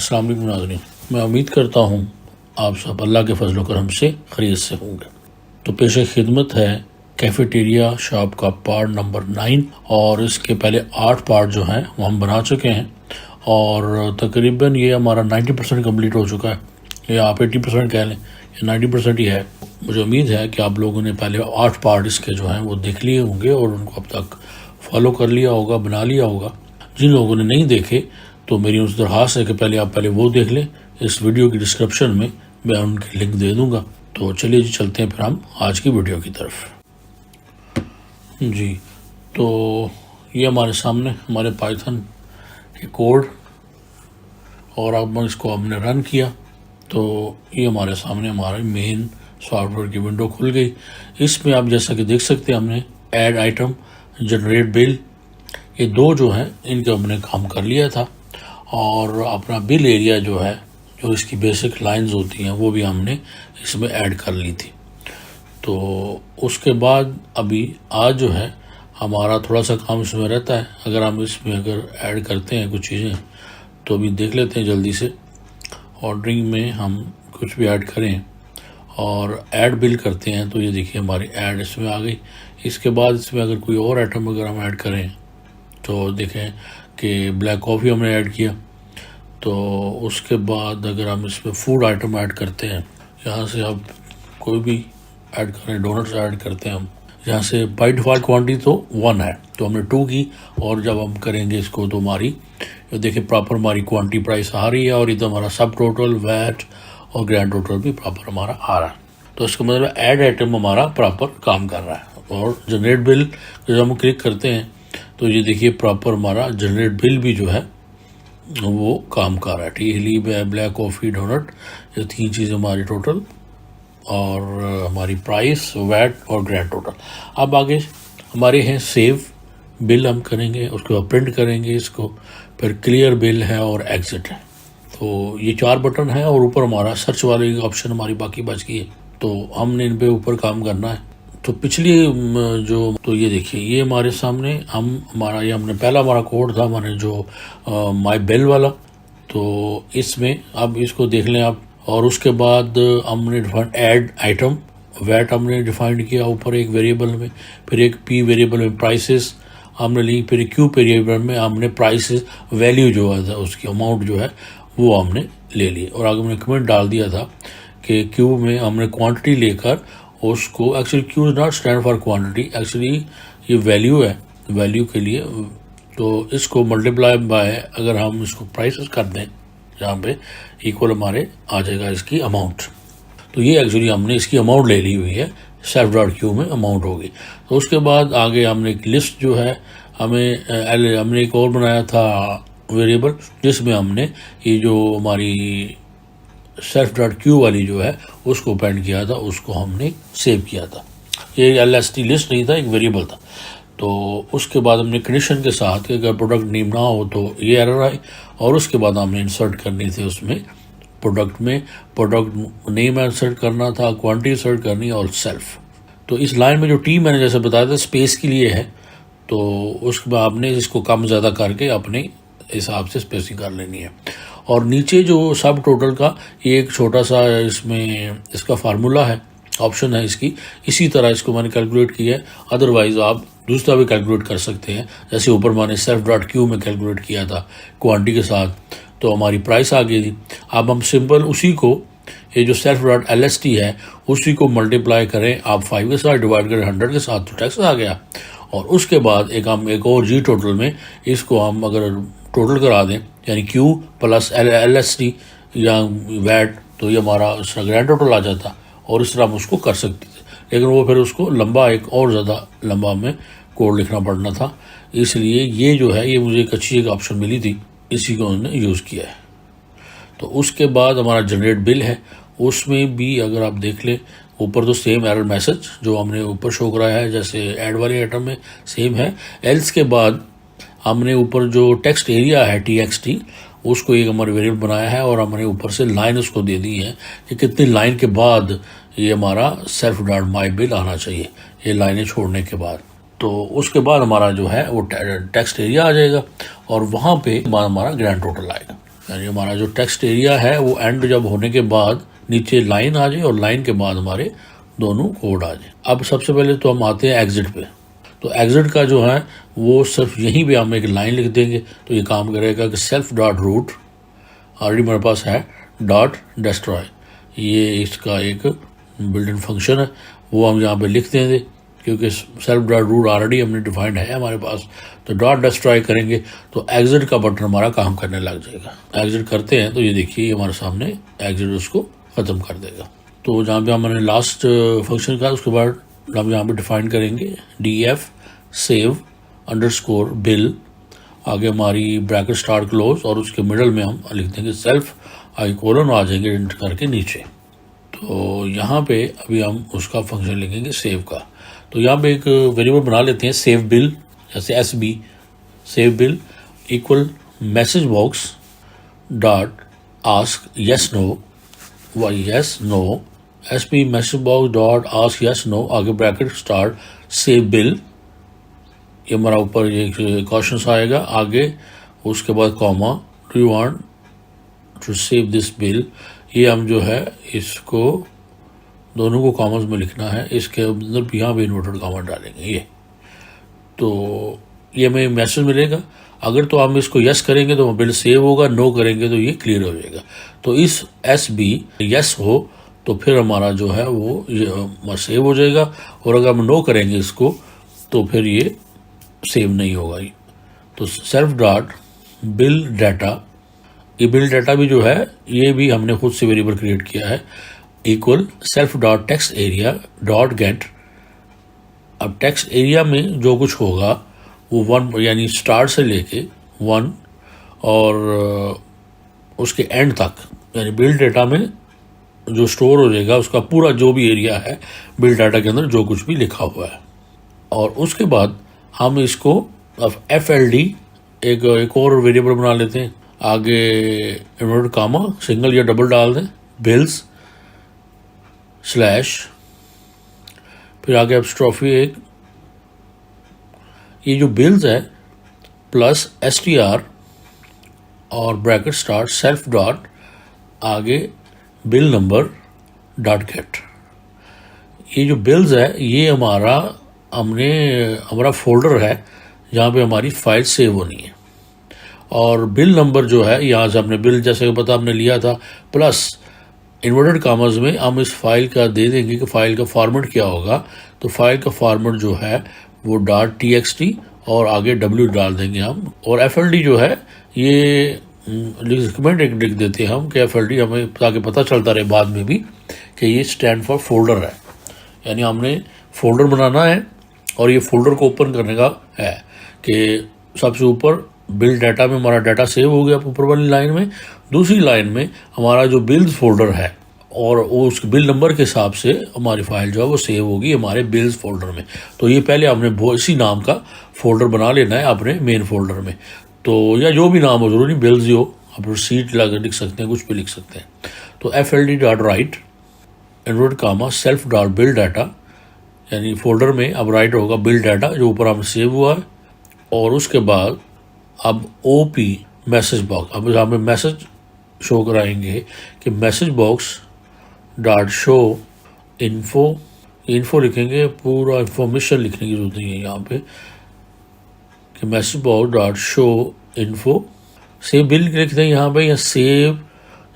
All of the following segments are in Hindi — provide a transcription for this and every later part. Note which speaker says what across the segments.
Speaker 1: अस्सलाम वालेकुम नाज़रीन, मैं उम्मीद करता हूँ आप सब अल्लाह के फजल व करम से खैरियत से होंगे। तो पेश खिदमत है कैफेटेरिया शॉप का पार्ट नंबर 9 और इसके पहले 8 पार्ट जो हैं वो हम बना चुके हैं और तकरीबन ये हमारा 90% कम्प्लीट हो चुका है, या आप 80% कह लें, या 90% ही है। मुझे उम्मीद है कि आप लोगों ने पहले 8 पार्ट इसके जो हैं वो देख लिए होंगे और उनको अब तक फॉलो कर लिया होगा, बना लिया होगा। जिन लोगों ने नहीं देखे तो मेरी उस दरख्वास्त है कि पहले वो देख लें। इस वीडियो की डिस्क्रिप्शन में मैं उनकी लिंक दे दूंगा। तो चलिए जी, चलते हैं फिर हम आज की वीडियो की तरफ। जी, तो ये हमारे सामने हमारे पाइथन के कोड और अब इसको हमने रन किया तो ये हमारे सामने हमारे मेन सॉफ्टवेयर की विंडो खुल गई। इसमें आप जैसा कि देख सकते हैं हमने ऐड आइटम, जनरेट बिल, ये दो जो हैं इनके हमने काम कर लिया था और अपना बिल एरिया जो है, जो इसकी बेसिक लाइंस होती हैं, वो भी हमने इसमें ऐड कर ली थी। तो उसके बाद अभी आज जो है हमारा थोड़ा सा काम इसमें रहता है। अगर हम इसमें ऐड करते हैं कुछ चीज़ें तो अभी देख लेते हैं जल्दी से। ऑर्डरिंग में हम कुछ भी ऐड करें और ऐड बिल करते हैं तो ये देखिए हमारी ऐड इसमें आ गई। इसके बाद इसमें अगर कोई और आइटम अगर हम ऐड करें तो देखें कि ब्लैक कॉफ़ी हमने ऐड किया। तो उसके बाद अगर हम इसमें फूड आइटम ऐड करते हैं, यहाँ से आप कोई भी ऐड करें, डोनट्स ऐड करते हैं हम, यहाँ से बाई डिफ़ॉल्ट क्वांटिटी तो 1 है, तो हमने 2 की, और जब हम करेंगे इसको तो हमारी देखिए प्रॉपर हमारी क्वांटिटी प्राइस आ रही है और इधर हमारा सब टोटल, वैट और ग्रैंड टोटल भी प्रॉपर हमारा आ रहा है। तो इसका मतलब ऐड आइटम हमारा प्रॉपर काम कर रहा है। और जनरेट बिल जब हम क्लिक करते हैं तो ये देखिए प्रॉपर हमारा जनरेट बिल भी जो है वो काम कर रहा है। टी ली, ब्लैक कॉफ़ी, डोनट, ये 3 चीज़ें हमारी टोटल, और हमारी प्राइस, वैट और ग्रैंड टोटल। अब आगे हमारे हैं सेव बिल, हम करेंगे, उसके बाद प्रिंट करेंगे इसको, फिर क्लियर बिल है और एग्जिट है। तो ये 4 बटन है और ऊपर हमारा सर्च वाली ऑप्शन हमारी बाकी बच गई है, तो हमने इन पे ऊपर काम करना है। तो पिछली तो ये देखिए ये हमारे सामने ये हमने पहला हमारा कोड था हमारे जो माई बिल वाला। तो इसमें अब इसको देख लें आप, और उसके बाद हमने डिफाइंड ऐड आइटम, वैट हमने डिफाइंड किया ऊपर एक वेरिएबल में, फिर एक पी वेरिएबल में प्राइसेस हमने ली, फिर एक क्यू वेरिएबल में हमने प्राइसेस वैल्यू जो है उसकी अमाउंट जो है वो हमने ले ली, और आगे हमने कमेंट डाल दिया था कि क्यू में हमने क्वांटिटी लेकर उसको, actually Q is not stand for quantity, actually ये वैल्यू है, वैल्यू के लिए। तो इसको मल्टीप्लाई बाय अगर हम इसको प्राइसेस कर दें, जहाँ पे इक्वल हमारे आ जाएगा इसकी अमाउंट। तो ये एक्चुअली हमने इसकी अमाउंट ले ली हुई है, सेल्फ डॉट क्यू में अमाउंट होगी। तो उसके बाद आगे हमने एक लिस्ट जो है हमने एक और बनाया था वेरिएबल, जिसमें हमने ये जो हमारी सेल्फ डॉट क्यू वाली जो है उसको पेंड किया था, उसको हमने सेव किया था। ये LST लिस्ट नहीं था, एक वेरिएबल था। तो उसके बाद हमने कंडीशन के साथ कि अगर प्रोडक्ट नेम ना हो तो ये एरर आए, और उसके बाद हमने इंसर्ट करनी थी उसमें प्रोडक्ट में प्रोडक्ट नेम इंसर्ट करना था, क्वांटिटी इंसर्ट करनी और सेल्फ। तो इस लाइन में जो टी मैंने जैसे बताया था स्पेस के लिए है, तो उसके बाद आपने इसको कम ज़्यादा करके अपने हिसाब से स्पेसिंग कर लेनी है। और नीचे जो सब टोटल का ये एक छोटा सा इसमें इसका फार्मूला है, ऑप्शन है इसकी, इसी तरह इसको मैंने कैलकुलेट किया है। अदरवाइज़ आप दूसरा भी कैलकुलेट कर सकते हैं, जैसे ऊपर मैंने सेल्फ डॉट क्यू में कैलकुलेट किया था क्वांटिटी के साथ, तो हमारी प्राइस आ गई थी। अब हम सिंपल उसी को, ये जो सेल्फ डॉट LST है, उसी को मल्टीप्लाई करें आप 5 के साथ, डिवाइड करें 100 के साथ, तो टैक्स आ गया। और उसके बाद एक और जी टोटल में इसको हम अगर टोटल करा दें, यानी क्यू प्लस LST या वैट, तो ये हमारा उसका ग्रैंड टोटल आ जाता, और इस तरह हम उसको कर सकते थे। लेकिन वो फिर उसको लंबा, एक और ज़्यादा लंबा में कोड लिखना पड़ना था, इसलिए ये जो है ये मुझे एक अच्छी एक ऑप्शन मिली थी, इसी को उन्होंने यूज़ किया है। तो उसके बाद हमारा जनरेट बिल है, उसमें भी अगर आप देख लें ऊपर तो सेम एरर मैसेज जो हमने ऊपर शो कराया है, जैसे ऐड वाले आइटम में सेम है। एल्स के बाद हमने ऊपर जो टेक्स्ट एरिया है TXT, उसको एक हमारे वेरिएबल बनाया है, और हमने ऊपर से लाइन उसको दे दी है कि कितनी लाइन के बाद ये हमारा सेल्फ डॉट माई बिल आना चाहिए, ये लाइनें छोड़ने के बाद। तो उसके बाद हमारा जो है वो टेक्स्ट एरिया आ जाएगा, और वहाँ पे हमारा ग्रैंड टोटल आएगा। यानी हमारा जो टेक्स्ट एरिया है वो एंड जब होने के बाद नीचे लाइन आ जाए और लाइन के बाद हमारे दोनों कोड आ जाए। अब सबसे पहले तो हम आते हैं एग्जिट पे। तो एग्जिट का जो है वो सिर्फ यहीं पे हम एक लाइन लिख देंगे तो ये काम करेगा कि सेल्फ डॉट रूट ऑलरेडी मेरे पास है डॉट डिस्ट्रॉय, ये इसका एक बिल्ट इन फंक्शन है, वो हम यहाँ पे लिख देंगे क्योंकि सेल्फ डॉट रूट ऑलरेडी हमने डिफाइंड है हमारे पास। तो डॉट डिस्ट्रॉय करेंगे तो एग्जिट का बटन हमारा काम करने लग जाएगा। एग्जिट करते हैं तो ये देखिए हमारे सामने एग्जिट उसको ख़त्म कर देगा। तो जहाँ पे हमने लास्ट फंक्शन का उसके बाद हम यहाँ पे डिफाइन करेंगे df सेव अंडरस्कोर बिल, आगे हमारी ब्रैकेट स्टार्ट क्लोज और उसके मिडल में हम लिख देंगे सेल्फ आगे कोलन आ जाएंगे एंटर करके नीचे। तो यहाँ पे अभी हम उसका फंक्शन लिखेंगे सेव का। तो यहाँ पे एक वेरिएबल बना लेते हैं सेव बिल, जैसे SB save bill equal message box dot ask yes no yes no SB message box dot ask yes no आगे ब्रैकेट स्टार्ट सेव बिल, ये हमारा ऊपर ये क्वेश्चन आएगा, आगे उसके बाद comma do you want to save this bill, ये हम जो है इसको दोनों को कॉमर्स में लिखना है, इसके अंदर यहाँ भी इन्वर्टेड कॉमा डालेंगे ये। तो ये हमें मैसेज मिलेगा, अगर तो हम इसको यस करेंगे तो बिल सेव होगा, नो करेंगे तो ये क्लियर हो जाएगा। तो इस SB यस हो तो फिर हमारा जो है वो सेव हो जाएगा, और अगर हम नो करेंगे इसको तो फिर ये सेव नहीं होगा। तो सेल्फ डॉट बिल डाटा, ये बिल डाटा भी जो है ये भी हमने खुद से वेरिएबल क्रिएट किया है, equal self dot text area dot get. अब टेक्स्ट एरिया में जो कुछ होगा वो 1 यानी स्टार्ट से लेके 1 और उसके एंड तक, यानी बिल डाटा में जो स्टोर हो जाएगा उसका पूरा जो भी एरिया है बिल डाटा के अंदर जो कुछ भी लिखा हुआ है। और उसके बाद हम इसको अब FLD एक और वेरिएबल बना लेते हैं, आगे इन्वर्टेड कॉमा सिंगल या डबल डाल दें बिल्स स्लैश, फिर आगे एपस्ट्रॉफी एक, ये जो बिल्स है प्लस STR और ब्रैकेट स्टार्ट सेल्फ डॉट आगे बिल नंबर डॉट गेट। ये जो बिल्स है ये हमारा फोल्डर है जहाँ पे हमारी फाइल सेव होनी है, और बिल नंबर जो है यहाँ से हमने बिल जैसे पता हमने लिया था प्लस इन्वर्टेड कॉमर्स में हम इस फाइल का दे देंगे कि फाइल का फॉर्मेट क्या होगा। तो फाइल का फॉर्मेट जो है वो .txt और आगे W डाल देंगे हम, और FLD जो है ये रिकमेंड एक लिख देते हैं हम कि FLD हमें ताकि पता चलता रहे बाद में भी कि ये स्टैंड फॉर फोल्डर है, यानी हमने फोल्डर बनाना है और ये फोल्डर को ओपन करने का है कि सबसे ऊपर बिल डाटा में हमारा डाटा सेव हो गया ऊपर वाली लाइन में, दूसरी लाइन में हमारा जो बिल्स फोल्डर है और वो उस बिल नंबर के हिसाब से हमारी फाइल जो है वो सेव होगी हमारे बिल्स फोल्डर में। तो ये पहले हमने इसी नाम का फोल्डर बना लेना है अपने मेन फोल्डर में, तो या जो भी नाम हो, जरूरी बिल्स ही हो, आप सीट लगा लिख सकते हैं, कुछ भी लिख सकते हैं। तो FLD dot right inverted comma self dot bill data, यानी फोल्डर में अब राइट होगा बिल डाटा जो ऊपर हमें सेव हुआ है, और उसके बाद अब OP मैसेज बॉक्स, अब हमें मैसेज शो कराएंगे कि message box dot show info लिखेंगे, पूरा इंफॉर्मेशन लिखने की जरूरत नहीं है यहाँ पे कि message box dot show info, save bill लिख दें यहाँ पे, या सेव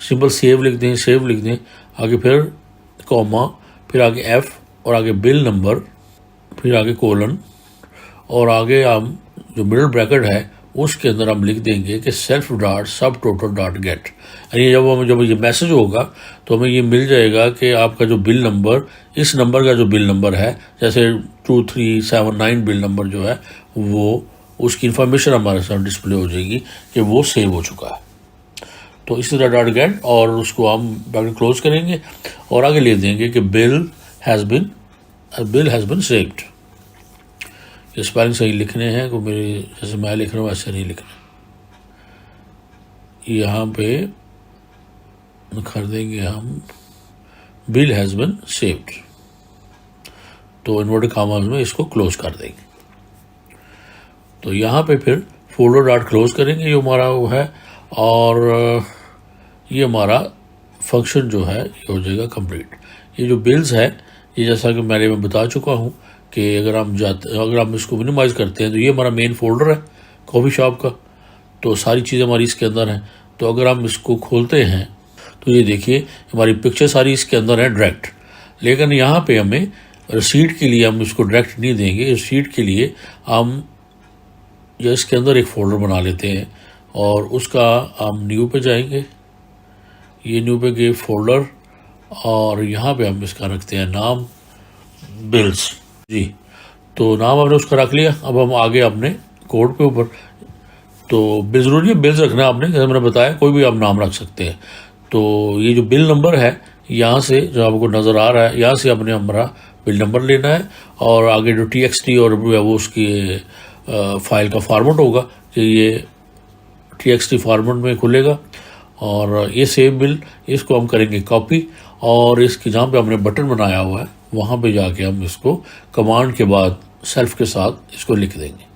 Speaker 1: सिंपल सेव लिख दें, सेव लिख दें, आगे फिर कॉमा, फिर आगे F और आगे बिल नंबर, फिर आगे कोलन, और आगे हम जो मिडल ब्रैकेट है उसके अंदर हम लिख देंगे कि सेल्फ डॉट सब टोटल डॉट गेट। यानी जब ये मैसेज होगा तो हमें ये मिल जाएगा कि आपका जो बिल नंबर, इस नंबर का जो बिल नंबर है, जैसे 2379 बिल नंबर जो है वो, उसकी इन्फॉर्मेशन हमारे साथ डिस्प्ले हो जाएगी कि वो सेव हो चुका है। तो इसी तरह डॉट गेट, और उसको हम ब्रैकेट क्लोज करेंगे और आगे ले देंगे कि बिल हैज़ बिन सेव्ड। ये स्पेलिंग सही लिखने हैं को मेरे जैसे मैं लिख रहा हूँ वैसे नहीं लिखना, यहाँ पे कर देंगे हम बिल हैज़ बिन सेव्ड, तो इन्वर्टेड कॉमास में इसको क्लोज कर देंगे। तो यहाँ पे फिर फोल्डर डॉट क्लोज करेंगे जो हमारा वो है, और ये हमारा फंक्शन जो है ये हो जाएगा कंप्लीट। ये जो बिल्स है ये जैसा कि मैं बता चुका हूँ कि अगर हम इसको मिनिमाइज़ करते हैं तो ये हमारा मेन फोल्डर है कॉफ़ी शॉप का, तो सारी चीज़ें हमारी इसके अंदर हैं। तो अगर हम इसको खोलते हैं तो ये देखिए हमारी पिक्चर सारी इसके अंदर है डायरेक्ट, लेकिन यहाँ पे हमें रिसीट के लिए हम इसको डायरेक्ट नहीं देंगे। रिसीट के लिए हम या इसके अंदर एक फ़ोल्डर बना लेते हैं और उसका हम न्यू पे जाएंगे, ये न्यू पे गए फोल्डर, और यहाँ पे हम इसका रखते हैं नाम बिल्स जी। तो नाम हमने उसका रख लिया। अब हम आगे अपने कोड पे ऊपर, तो बिल ज़रूरी है बिल्स रखना आपने, जैसे मैंने बताया कोई भी आप नाम रख सकते हैं। तो ये जो बिल नंबर है यहाँ से जो आपको नज़र आ रहा है, यहाँ से आपने हमारा बिल नंबर लेना है और आगे जो TXT और वो उसकी फाइल का फॉर्मेट होगा कि ये TXT फॉर्मेट में खुलेगा। और ये सेव बिल, इसको हम करेंगे कॉपी, और इसकी जहाँ पे हमने बटन बनाया हुआ है वहाँ पे जाके हम इसको कमांड के बाद सेल्फ के साथ इसको लिख देंगे।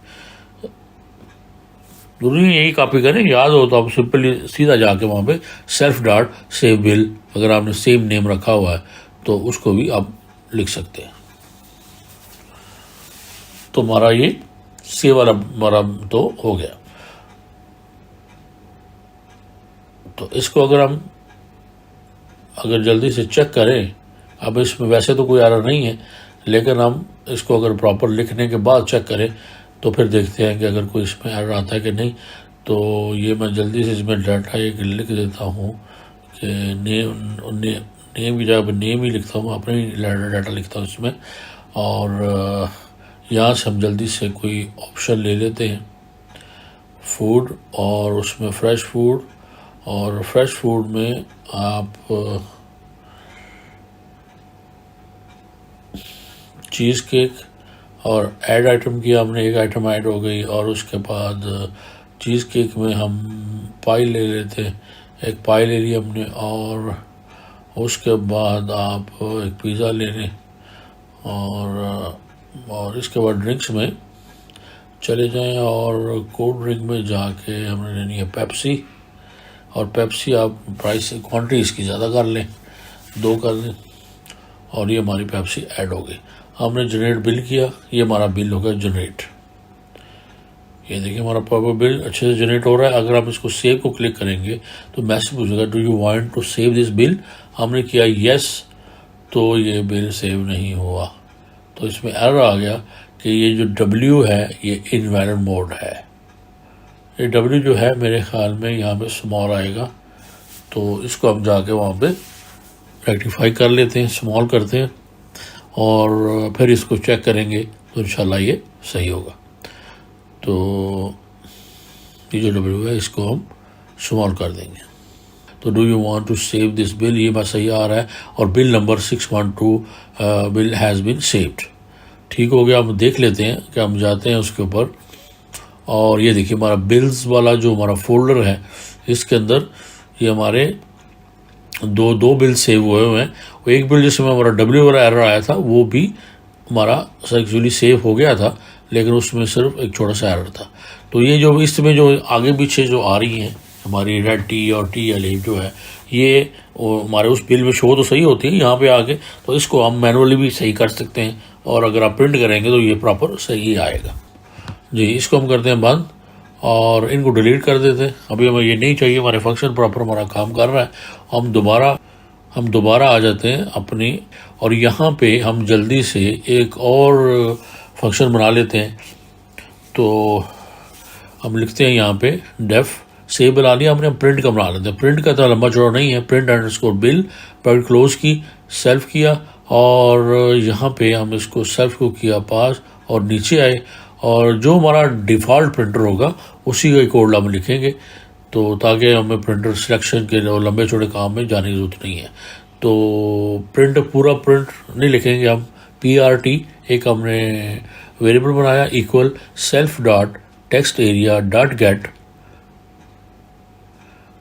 Speaker 1: जरूरी यही कॉपी करें, याद हो तो आप सिंपली सीधा जाके वहाँ पे सेल्फ डॉट सेव बिल, अगर आपने सेम नेम रखा हुआ है तो उसको भी आप लिख सकते हैं। तो हमारा ये सेव वाला हमारा तो हो गया। तो इसको अगर जल्दी से चेक करें, अब इसमें वैसे तो कोई एरर नहीं है, लेकिन हम इसको अगर प्रॉपर लिखने के बाद चेक करें तो फिर देखते हैं कि अगर कोई इसमें एरर आता है कि नहीं। तो ये मैं जल्दी से इसमें डाटा एक लिख देता हूँ कि नेम की जगह पर नेम ही लिखता हूँ, अपने ही डाटा लिखता हूँ इसमें। और यहाँ से हम जल्दी से कोई ऑप्शन ले लेते हैं फूड, और उसमें फ्रेश फूड, और फ्रेश फूड में आप चीज़ केक और ऐड आइटम किया हमने, एक आइटम ऐड हो गई। और उसके बाद चीज़ केक में हम पाई ले लेते हैं, एक पाई ले ली हमने। और उसके बाद आप एक पिज़्ज़ा ले लें, और इसके बाद ड्रिंक्स में चले जाएं और कोल्ड ड्रिंक में जाके हमने लेनी है पेप्सी। और पेप्सी आप प्राइस क्वांटिटी इसकी ज़्यादा कर लें, 2 कर लें, और ये हमारी पेप्सी ऐड हो गई। हमने जनरेट बिल किया, ये हमारा बिल हो गया जनरेट। ये देखिए हमारा प्रॉपर बिल अच्छे से जनरेट हो रहा है। अगर आप इसको सेव को क्लिक करेंगे तो मैसेज पूछेगा do you want to save this bill. हमने किया यस, तो ये बिल सेव नहीं हुआ। तो इसमें एरर आ गया कि ये जो W है ये इनवैलिड मोड है। ये W जो है मेरे ख्याल में यहाँ पे स्मॉल आएगा, तो इसको हम जाके वहाँ पे रेक्टिफाई कर लेते हैं, स्मॉल करते हैं, और फिर इसको चेक करेंगे तो इंशाल्लाह ये सही होगा। तो ये जो W है इसको हम स्मॉल कर देंगे। तो do you want to save this bill, ये बात सही आ रहा है, और bill number 612 bill has been saved, ठीक हो गया। हम देख लेते हैं कि हम जाते हैं उसके ऊपर, और ये देखिए हमारा बिल्स वाला जो हमारा फोल्डर है इसके अंदर ये हमारे दो बिल सेव हुए हैं। एक बिल जिसमें हमारा W वाला एरर आया था वो भी हमारा एक्चुअली सेव हो गया था, लेकिन उसमें सिर्फ एक छोटा सा एरर था। तो ये जो इसमें जो आगे पीछे जो आ रही हैं हमारी रेड टी और TL जो है ये हमारे उस बिल में शो तो सही होती है यहाँ पे आके, तो इसको हम मैनुअली भी सही कर सकते हैं, और अगर आप प्रिंट करेंगे तो ये प्रॉपर सही आएगा जी। इसको हम करते हैं बंद और इनको डिलीट कर देते हैं। अभी हमें ये नहीं चाहिए, हमारे फंक्शन प्रॉपर हमारा काम कर रहा है। हम दोबारा आ जाते हैं अपनी, और यहाँ पे हम जल्दी से एक और फंक्शन बना लेते हैं। तो हम लिखते हैं यहाँ पे डेफ सेव बना लिया हमने, हम प्रिंट का बना लेते हैं। प्रिंट का तो लंबा चौड़ा नहीं है, print underscore bill private close की सेल्फ किया, और यहाँ पे हम इसको सेल्फ को किया पास और नीचे आए, और जो हमारा डिफ़ॉल्ट प्रिंटर होगा उसी का कोड हम लिखेंगे, तो ताकि हमें प्रिंटर सिलेक्शन के लंबे चौड़े काम में जाने की ज़रूरत नहीं है। तो पूरा प्रिंट नहीं लिखेंगे हम, PRT एक हमने वेरिएबल बनाया equal self dot text area dot get.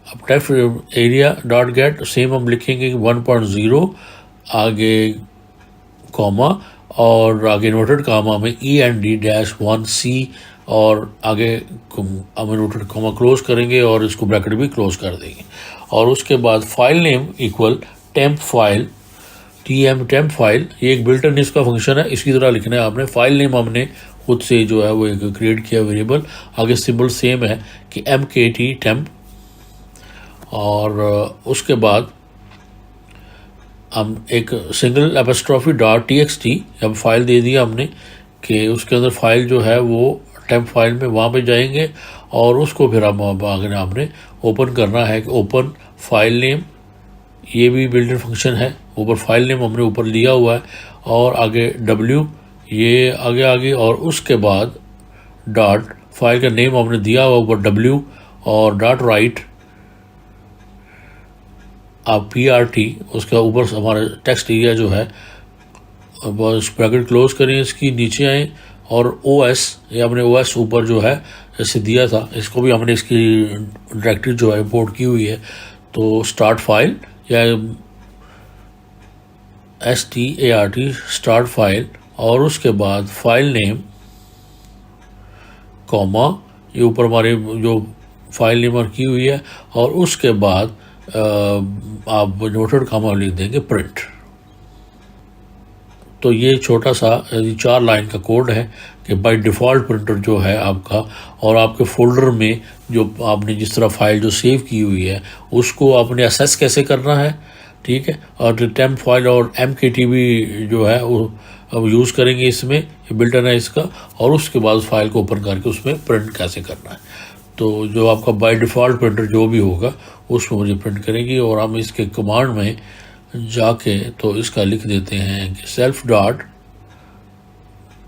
Speaker 1: अब text area dot get same हम लिखेंगे 1.0 आगे कॉमा, और आगे इन्वर्टेड कामा में END-1C और आगे हम इन्वर्टेड कामा क्लोज करेंगे और इसको ब्रैकेट भी क्लोज कर देंगे। और उसके बाद file name equal temp file, TM temp file, ये एक बिल्ट इन इसका फंक्शन है, इसकी तरह लिखना है आपने। फाइल नेम हमने खुद से जो है वो एक क्रिएट किया वेरिएबल, आगे सिंबल सेम है कि MKT टेम्प। और उसके बाद हम एक सिंगल एपस्ट्रॉफी .txt हम फाइल दे दिया हमने कि उसके अंदर फाइल जो है वो टेम्प फाइल में वहाँ पे जाएंगे और उसको फिर हम आगे हमने ओपन करना है कि ओपन फाइल नेम, ये भी बिल्ट इन फंक्शन है। ऊपर फाइल नेम हमने ऊपर लिया हुआ है और आगे W ये आगे और उसके बाद डॉट फाइल का नेम हमने दिया हुआ ऊपर W और डॉट राइट आप PRT उसका ऊपर हमारा टेक्स्ट एरिया जो है बस ब्रैकेट क्लोज करें, इसकी नीचे आए और OS ये हमने OS ऊपर जो है जैसे दिया था इसको भी हमने इसकी डायरेक्टरी जो है इंपोर्ट की हुई है। तो स्टार्ट फाइल या START स्टार्ट फाइल और उसके बाद फाइल नेम कॉमा ये ऊपर हमारे जो फाइल नेम की हुई है और उसके बाद आप नोटेड कॉमा लिख देंगे प्रिंट। तो ये छोटा सा 4 लाइन का कोड है कि बाय डिफ़ॉल्ट प्रिंटर जो है आपका और आपके फोल्डर में जो आपने जिस तरह फाइल जो सेव की हुई है उसको आपने असेस कैसे करना है, ठीक है। और टेम्प फाइल और MKT भी जो है वो अब यूज़ करेंगे इसमें, ये बिल्ट इन है इसका। और उसके बाद उस फाइल को ओपन करके उसमें प्रिंट कैसे करना है। तो जो आपका बाय डिफ़ॉल्ट प्रिंटर जो भी होगा उसमें मुझे प्रिंट करेगी। और हम इसके कमांड में जाके तो इसका लिख देते हैं कि सेल्फ डॉट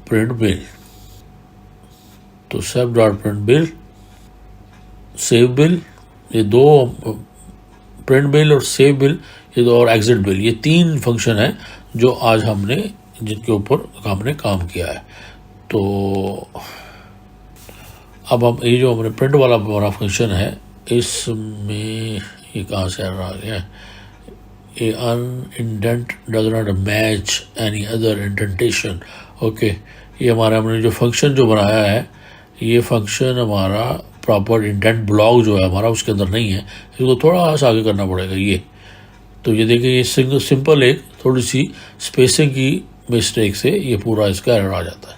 Speaker 1: प्रिंट बिल। तो self dot print bill, save bill, ये दो प्रिंट बिल और सेव बिल ये दो और एग्जिट बिल, ये 3 फंक्शन है जो आज हमने जिनके ऊपर हमने काम किया है। तो अब हम ये जो हमने प्रिंट वाला हमारा फंक्शन है इसमें ये कहाँ से आ गया है, A indent does not match any other indentation। Okay, ये हमारा हमने जो फंक्शन जो बनाया है ये फंक्शन हमारा प्रॉपर इंडेंट ब्लॉक जो है हमारा उसके अंदर नहीं है, इसको थोड़ा सा आगे करना पड़ेगा ये। तो ये देखिए ये सिंपल एक थोड़ी सी स्पेसिंग की मिस्टेक से ये पूरा इसका एरर आ जाता है।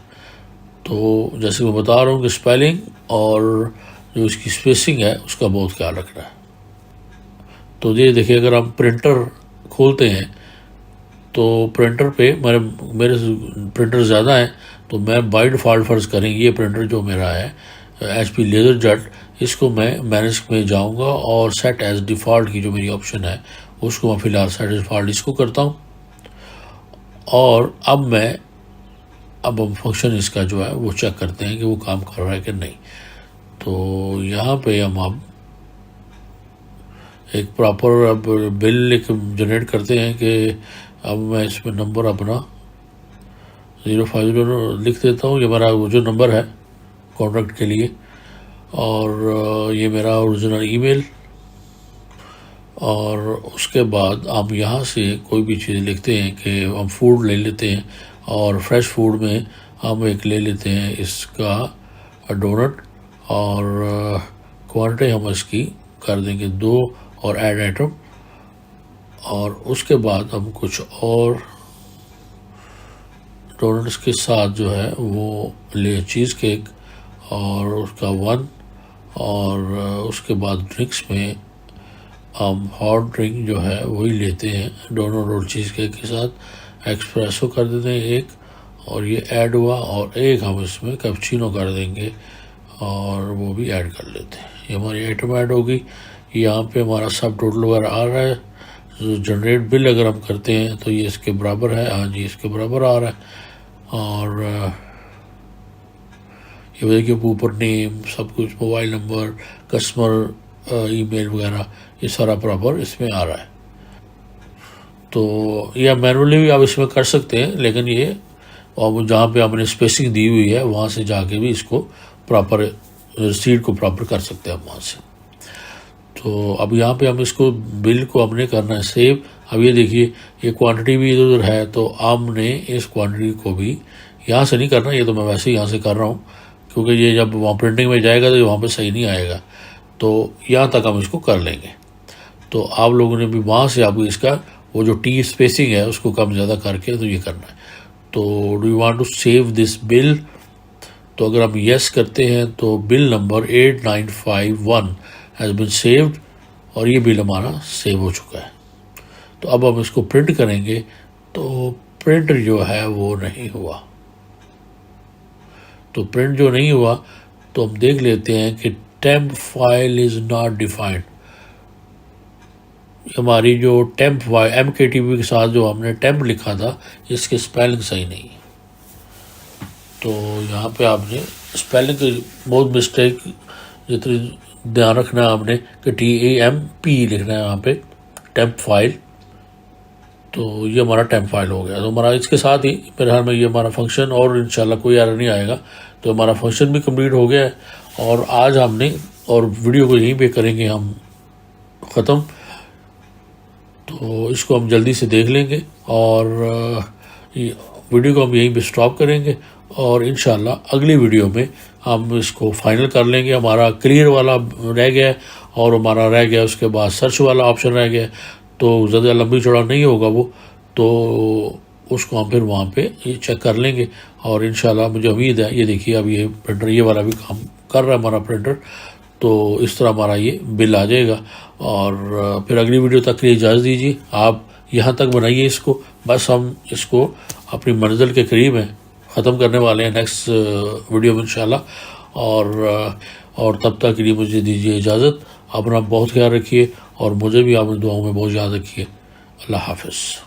Speaker 1: तो जैसे मैं बता रहा हूँ कि स्पेलिंग और जो इसकी स्पेसिंग है उसका बहुत ख्याल रखना है। तो ये देखिए अगर हम प्रिंटर खोलते हैं तो प्रिंटर पे मेरे प्रिंटर ज़्यादा हैं तो मैं बाय डिफ़ॉल्ट फर्ज करें ये प्रिंटर जो मेरा है HP LaserJet, इसको मैं मैनेज में जाऊंगा और सेट एज डिफ़ॉल्ट की जो मेरी ऑप्शन है उसको मैं फ़िलहाल सेट एज डिफ़ॉल्ट इसको करता हूँ। और अब हम फंक्शन इसका जो है वो चेक करते हैं कि वो काम कर रहा है कि नहीं। तो यहाँ पे हम अब एक प्रॉपर अब बिल एक जनरेट करते हैं कि अब मैं इसमें नंबर अपना 050 लिख देता हूँ, ये मेरा वो जो नंबर है कॉन्ट्रैक्ट के लिए। और ये मेरा ओरिजिनल ईमेल। और उसके बाद आप यहाँ से कोई भी चीज़ लिखते हैं कि हम फूड ले लेते हैं और फ्रेश फूड में हम एक ले लेते हैं इसका डोनट और क्वांटिटी हम इसकी कर देंगे 2 और ऐड आइटम। और उसके बाद हम कुछ और डोनट्स के साथ जो है वो ले चीज़ केक और उसका 1। और उसके बाद ड्रिंक्स में हम हॉट ड्रिंक जो है वही लेते हैं डोनट और चीज़ केक के साथ। एक्सप्रेसो कर देते हैं 1 और ये ऐड हुआ, और 1 हम इसमें कैपुचिनो कर देंगे और वो भी ऐड कर लेते हैं। ये हमारी आइटम ऐड होगी। यहाँ पे हमारा सब टोटल वगैरह आ रहा है। जो जनरेट बिल अगर हम करते हैं तो ये इसके बराबर है, हाँ जी इसके बराबर आ रहा है। और ये देखिए ऊपर नेम सब कुछ, मोबाइल नंबर, कस्टमर ईमेल वगैरह ये सारा प्रॉपर इसमें आ रहा है। तो यह मैनुअली भी आप इसमें कर सकते हैं, लेकिन ये और जहाँ पे आपने स्पेसिंग दी हुई है वहाँ से जाके भी इसको प्रॉपर रिसीट को प्रॉपर कर सकते हैं आप वहाँ से। तो अब यहाँ पे हम इसको बिल को हमने करना है सेव। अब ये देखिए ये क्वांटिटी भी इधर उधर है, तो हमने इस क्वांटिटी को भी यहाँ से नहीं करना, ये तो मैं वैसे ही यहाँ से कर रहा हूँ, क्योंकि ये जब वहाँ प्रिंटिंग में जाएगा तो वहाँ पे सही नहीं आएगा। तो यहाँ तक हम इसको कर लेंगे। तो आप लोगों ने भी वहाँ से आपको इसका वो जो टी स्पेसिंग है उसको कम ज़्यादा करके तो ये करना है। तो do you want to save this bill? तो अगर हम येस करते हैं तो bill number 8951 has been saved, और ये बिल हमारा सेव हो चुका है। तो अब हम इसको प्रिंट करेंगे तो प्रिंट जो है वो नहीं हुआ। तो प्रिंट जो नहीं हुआ तो हम देख लेते हैं कि temp file is not defined. हमारी जो टेम्प फाइल MKTP के साथ जो हमने टेम्प लिखा था इसके स्पेलिंग सही नहीं है। तो यहाँ पे आपने स्पेलिंग की बहुत मिस्टेक, जितनी ध्यान रखना है आपने कि TAMP लिखना है यहाँ पे टेम्प फाइल। तो ये हमारा टेम्प फाइल हो गया। तो हमारा इसके साथ ही मेरे ख्याल में ये हमारा फंक्शन, और इंशाल्लाह कोई एरर नहीं आएगा। तो हमारा फंक्शन भी कंप्लीट हो गया है, और आज हमने और वीडियो को यहीं पे करेंगे हम ख़त्म। तो इसको हम जल्दी से देख लेंगे और वीडियो को हम यहीं पे स्टॉप करेंगे, और इंशाल्लाह अगली वीडियो में हम इसको फाइनल कर लेंगे। हमारा क्लियर वाला रह गया है, और हमारा रह गया उसके बाद सर्च वाला ऑप्शन रह गया। तो ज़्यादा लंबी चौड़ा नहीं होगा वो, तो उसको हम फिर वहाँ पे ये चेक कर लेंगे। और इंशाल्लाह मुझे उम्मीद है, ये देखिए अब ये प्रिंटर ये वाला भी काम कर रहा है हमारा प्रिंटर। तो इस तरह हमारा ये बिल आ जाएगा। और फिर अगली वीडियो तक के लिए इजाज़त दीजिए। आप यहाँ तक बनाइए इसको, बस हम इसको अपनी मंजिल के करीब हैं, ख़त्म करने वाले हैं नेक्स्ट वीडियो में इंशाल्लाह। और तब तक के लिए मुझे दीजिए इजाज़त। अपना बहुत ख्याल रखिए, और मुझे भी आप दुआओं में बहुत याद रखिए। अल्लाह हाफ़िज़।